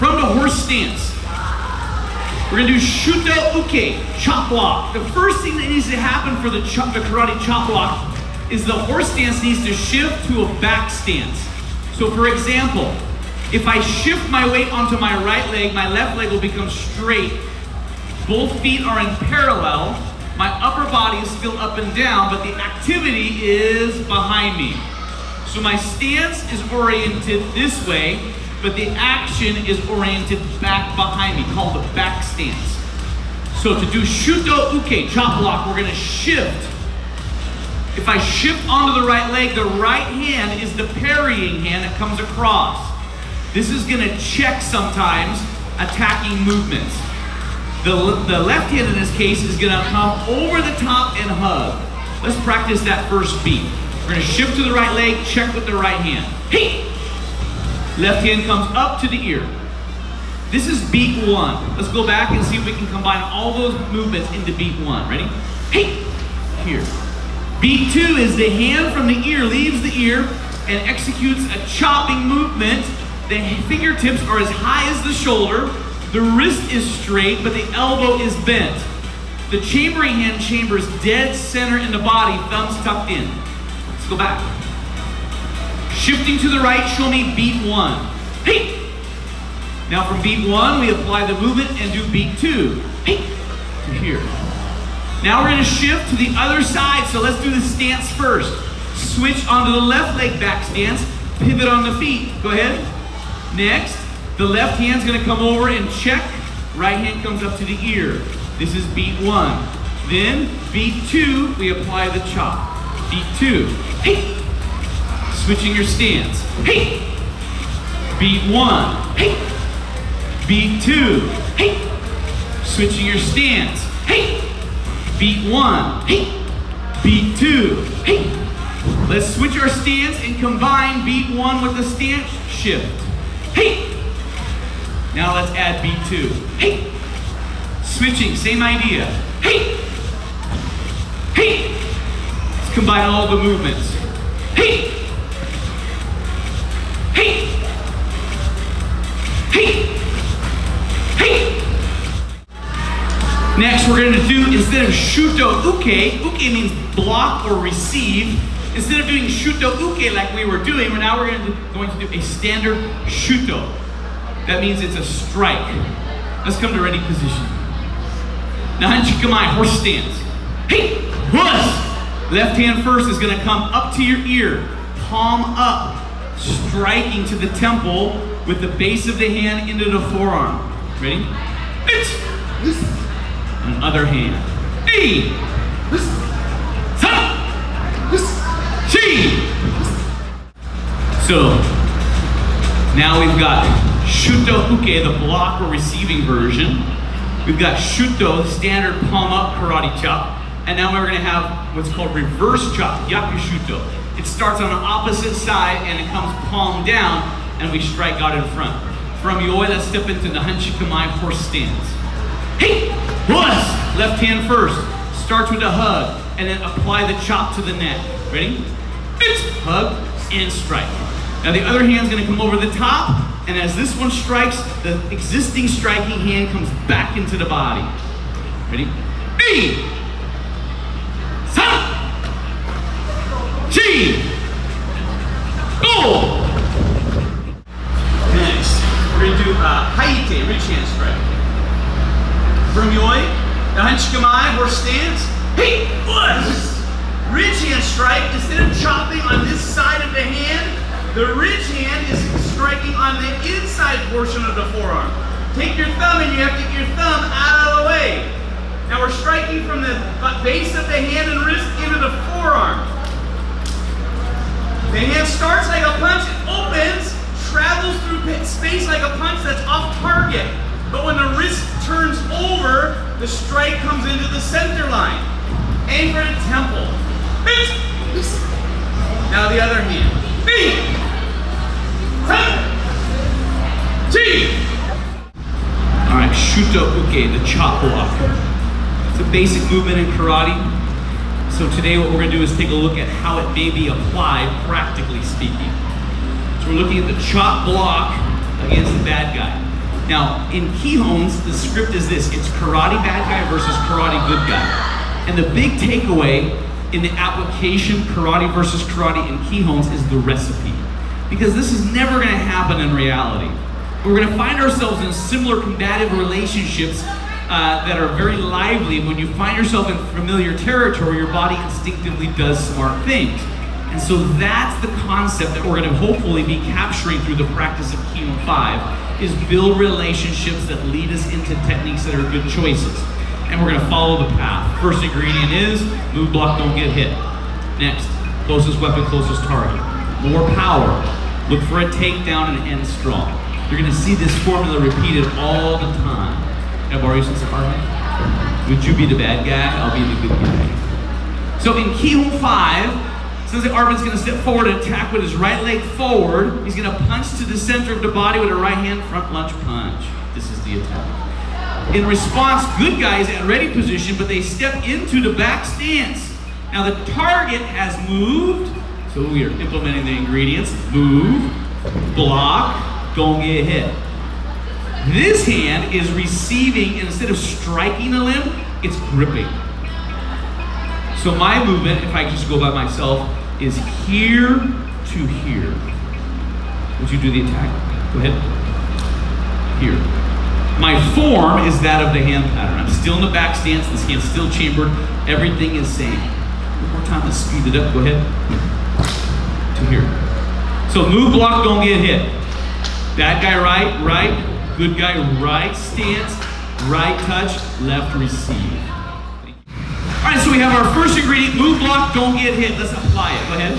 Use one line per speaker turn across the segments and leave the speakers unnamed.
from the horse stance. We're gonna do shuto uke, chop block. The first thing that needs to happen for the karate chop block is the horse stance needs to shift to a back stance. So for example, if I shift my weight onto my right leg, my left leg will become straight. Both feet are in parallel. My upper body is still up and down, but the activity is behind me. So my stance is oriented this way, but the action is oriented back behind me, called the back stance. So to do shuto uke, chop block, we're gonna shift. If I shift onto the right leg, the right hand is the parrying hand that comes across. This is gonna check sometimes attacking movements. The left hand in this case is gonna come over the top and hug. Let's practice that first beat. We're gonna shift to the right leg, check with the right hand. Hey! Left hand comes up to the ear. This is beat one. Let's go back and see if we can combine all those movements into beat one. Ready? Hey! Here. Beat two is the hand from the ear leaves the ear and executes a chopping movement. The fingertips are as high as the shoulder. The wrist is straight, but the elbow is bent. The chambering hand chambers dead center in the body, thumbs tucked in. Let's go back. Shifting to the right, show me beat one. Hey! Now from beat one, we apply the movement and do beat two. Hey! To here. Now we're gonna shift to the other side, so let's do the stance first. Switch onto the left leg back stance, pivot on the feet. Go ahead. Next, the left hand's gonna come over and check. Right hand comes up to the ear. This is beat one. Then, beat two, we apply the chop. Beat two. Hey! Switching your stance. Hey! Beat one. Hey! Beat two. Hey! Switching your stance. Hey! Beat one. Hey! Beat two. Hey! Let's switch our stance and combine beat one with the stance shift. Hey! Now let's add beat two. Hey! Switching, same idea. Hey! Hey! Let's combine all the movements. Hey! Hey! Hey! Hey! Next we're going to do, instead of shuto uke means block or receive. Instead of doing shuto uke like we were doing, now we're going to do a standard shuto. That means it's a strike. Let's come to ready position. Now hanchikamai, horse stance. Hey! Horse! Left hand first is going to come up to your ear, palm up, striking to the temple with the base of the hand into the forearm. Ready? And other hand. Hey! So, now we've got shuto uke, the block or receiving version. We've got shuto, the standard palm up karate chop. And now we're going to have what's called reverse chop, yaku shuto. It starts on the opposite side and it comes palm down and we strike out in front. From yoi, let's step into the hanchikamai horse stance. Hey! Horse! Left hand first. Starts with a hug and then apply the chop to the neck. Ready? Hug and strike. Now the other hand's going to come over the top, and as this one strikes, the existing striking hand comes back into the body. Ready? Hey! Sa! Chi! Go! Next, we're going to do haite, rich hand strike. From yoi, the hanchikamai, horse stance. Hey! Ridge hand strike, instead of chopping on this side of the hand, the ridge hand is striking on the inside portion of the forearm. Take your thumb and you have to get your thumb out of the way. Now we're striking from the base of the hand and wrist into the forearm. The hand starts like a punch, it opens, travels through space like a punch that's off target. But when the wrist turns over, the strike comes into the center line. Aim for the temple. Now the other hand. Alright, shuto uke, the chop block. It's a basic movement in karate. So today what we're going to do is take a look at how it may be applied, practically speaking. So we're looking at the chop block against the bad guy. Now, in Kihon's, the script is this. It's karate bad guy versus karate good guy. And the big takeaway in the application karate versus karate in Kihon's is the recipe. Because this is never going to happen in reality. We're going to find ourselves in similar combative relationships that are very lively. When you find yourself in familiar territory, your body instinctively does smart things. And so that's the concept that we're going to hopefully be capturing through the practice of Kihon 5, is build relationships that lead us into techniques that are good choices. And we're going to follow the path. First ingredient is move, block, don't get hit. Next, closest weapon, closest target. More power. Look for a takedown and end strong. You're going to see this formula repeated all the time. Can I borrow you some apartment? Would you be the bad guy? I'll be the good guy. So in Kihon 5, since Arvin's going to step forward and attack with his right leg forward, he's going to punch to the center of the body with a right hand front lunge punch. This is the attack. In response, good guys at ready position, but they step into the back stance. Now the target has moved, so we are implementing the ingredients. Move, block, don't get hit. This hand is receiving, and instead of striking the limb, it's gripping. So my movement, if I just go by myself, is here to here. Would you do the attack? Go ahead. Here. My form is that of the hand pattern. I'm still in the back stance. This hand's still chambered. Everything is same. One more time to speed it up. Go ahead. To here. So move, block, don't get hit. Bad guy right, right. Good guy right stance, right touch, left receive. All right, so we have our first ingredient, move, block, don't get hit. Let's apply it. Go ahead.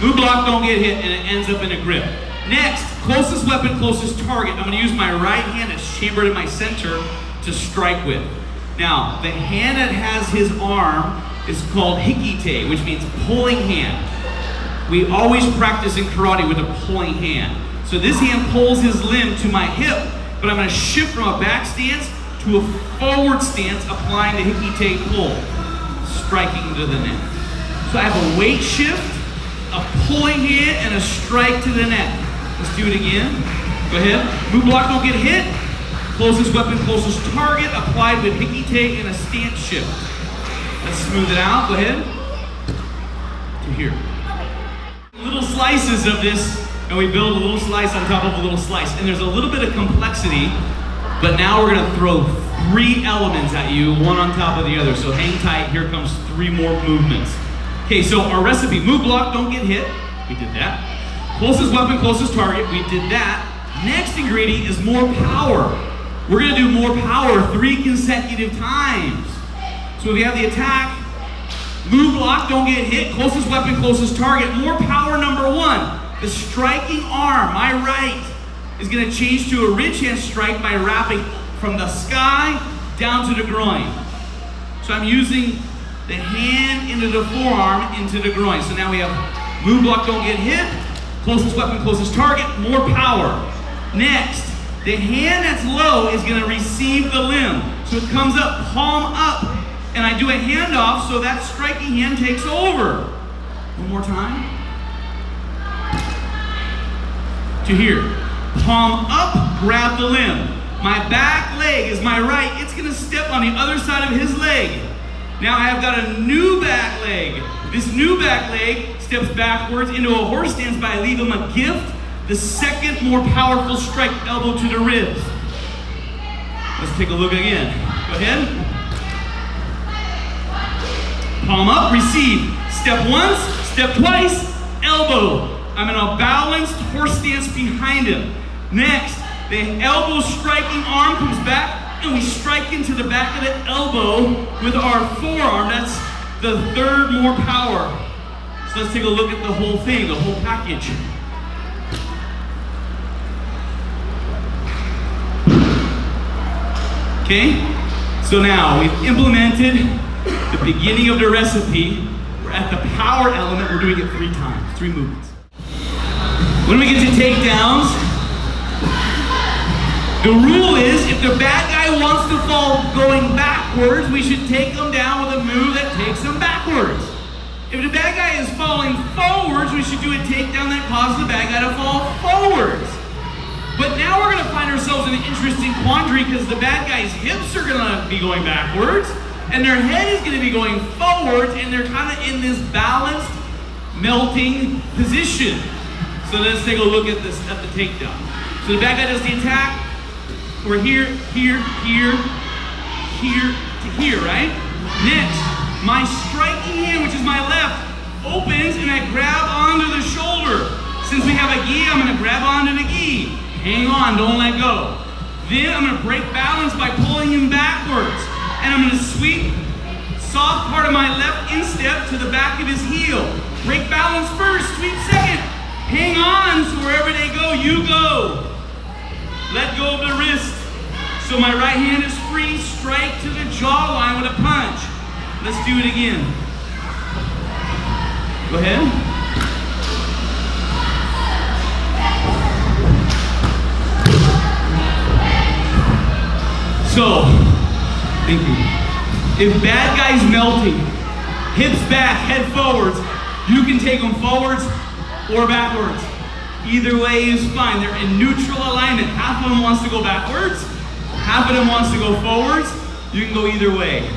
Move, block, don't get hit, and it ends up in a grip. Next, closest weapon, closest target. I'm going to use my right hand that's chambered in my center to strike with. Now, the hand that has his arm is called hikite, which means pulling hand. We always practice in karate with a pulling hand. So this hand pulls his limb to my hip, but I'm going to shift from a back stance to a forward stance, applying the hikite pull, striking to the neck. So I have a weight shift, a pulling hand, and a strike to the neck. Let's do it again. Go ahead. Move, block, don't get hit. Closest weapon, closest target, applied with hikite and a stance shift. Let's smooth it out. Go ahead. To here. Little slices of this. And we build a little slice on top of a little slice. And there's a little bit of complexity, but now we're gonna throw 3 elements at you, one on top of the other. So hang tight, here comes 3 more movements. Okay, so our recipe, move, block, don't get hit. We did that. Closest weapon, closest target, we did that. Next ingredient is more power. We're gonna do more power 3 consecutive times. So we have the attack, move, block, don't get hit, closest weapon, closest target, more power number 1. The striking arm, my right, is going to change to a ridge hand strike by wrapping from the sky down to the groin. So I'm using the hand into the forearm, into the groin. So now we have move, block, don't get hit, closest weapon, closest target, more power. Next, the hand that's low is going to receive the limb. So it comes up, palm up, and I do a handoff so that striking hand takes over. One more time. To here. Palm up, grab the limb. My back leg is my right. It's going to step on the other side of his leg. Now I have got a new back leg. This new back leg steps backwards into a horse stance, but I leave him a gift. The second more powerful strike, elbow to the ribs. Let's take a look again. Go ahead. Palm up, receive. Step once, step twice, elbow. I'm in a balanced horse stance behind him. Next, the elbow striking arm comes back, and we strike into the back of the elbow with our forearm. That's the 3rd more power. So let's take a look at the whole thing, the whole package. Okay, so now we've implemented the beginning of the recipe. We're at the power element. We're doing it 3 times, 3 movements. When we get to takedowns, the rule is if the bad guy wants to fall going backwards, we should take him down with a move that takes him backwards. If the bad guy is falling forwards, we should do a takedown that causes the bad guy to fall forwards. But now we're going to find find ourselves in an interesting quandary because the bad guy's hips are gonna be going backwards and their head is gonna be going forward, and they're kind of in this balanced, melting position. So let's take a look at this, at the takedown. So the bad guy does the attack. We're here, here, here, here to here, right? Next, my striking hand, which is my left, opens and I grab onto the shoulder. Since we have a gi, I'm gonna grab onto the gi. Hang on, don't let go. Then I'm gonna break balance by pulling him backwards. And I'm gonna sweep soft part of my left instep to the back of his heel. Break balance first, sweep second. Hang on, so wherever they go, you go. Let go of the wrist. So my right hand is free, strike to the jawline with a punch. Let's do it again. Go ahead. So, thank you. If bad guy's melting, hips back, head forwards, you can take them forwards or backwards. Either way is fine. They're in neutral alignment. Half of them wants to go backwards, half of them wants to go forwards. You can go either way.